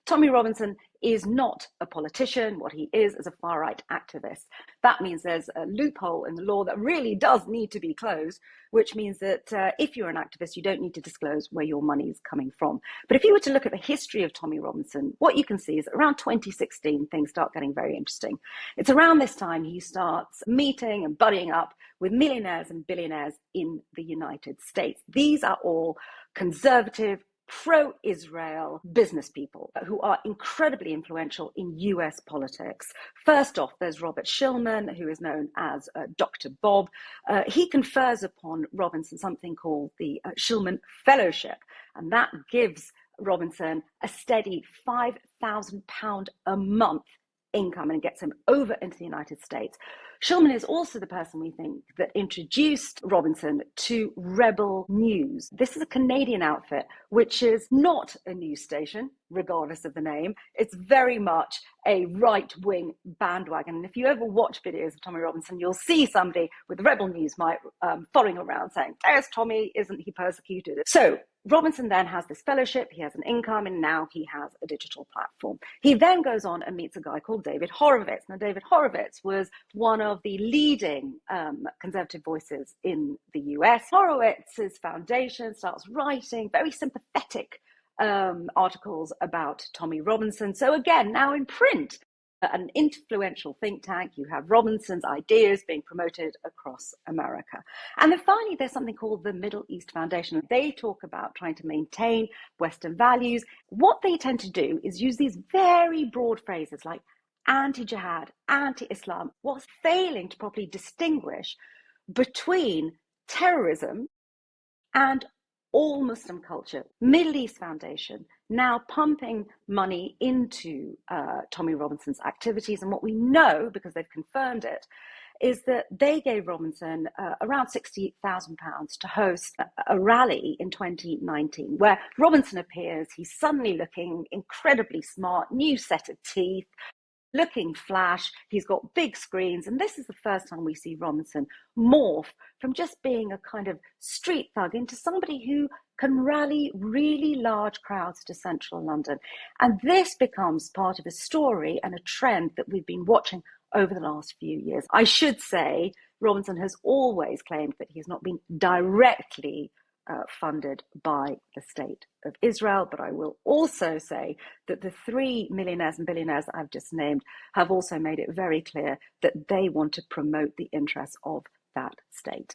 Tommy Robinson is not a politician. What he is a far-right activist. That means there's a loophole in the law that really does need to be closed, which means that if you're an activist, you don't need to disclose where your money is coming from. But if you were to look at the history of Tommy Robinson, what you can see is that around 2016, things start getting very interesting. It's around this time he starts meeting and buddying up with millionaires and billionaires in the United States. These are all conservative, pro-Israel business people who are incredibly influential in US politics. First off, there's Robert Shillman, who is known as Dr. Bob. He confers upon Robinson something called the Shillman Fellowship, and that gives Robinson a steady £5,000 a month income and gets him over into the United States. Shillman is also the person we think that introduced Robinson to Rebel News. This is a Canadian outfit, which is not a news station, regardless of the name. It's very much a right-wing bandwagon. And if you ever watch videos of Tommy Robinson, you'll see somebody with Rebel News mic following around saying, "There's Tommy, isn't he persecuted?" So Robinson then has this fellowship, he has an income, and now he has a digital platform. He then goes on and meets a guy called David Horowitz. Now, David Horowitz was one of the leading conservative voices in the US. Horowitz's foundation starts writing very sympathetic articles about Tommy Robinson. So again, now in print, an influential think tank, you have Robinson's ideas being promoted across America. And then finally, there's something called the Middle East Foundation. They talk about trying to maintain Western values. What they tend to do is use these very broad phrases like anti-jihad, anti-Islam, whilst failing to properly distinguish between terrorism and all Muslim culture. Middle East Foundation now pumping money into Tommy Robinson's activities. And what we know, because they've confirmed it, is that they gave Robinson around £60,000 to host a rally in 2019, where Robinson appears. He's suddenly looking incredibly smart, new set of teeth, looking flash. He's got big screens. And this is the first time we see Robinson morph from just being a kind of street thug into somebody who can rally really large crowds to central London. And this becomes part of a story and a trend that we've been watching over the last few years. I should say Robinson has always claimed that he's not been directly funded by the state of Israel. But I will also say that the three millionaires and billionaires that I've just named have also made it very clear that they want to promote the interests of that state.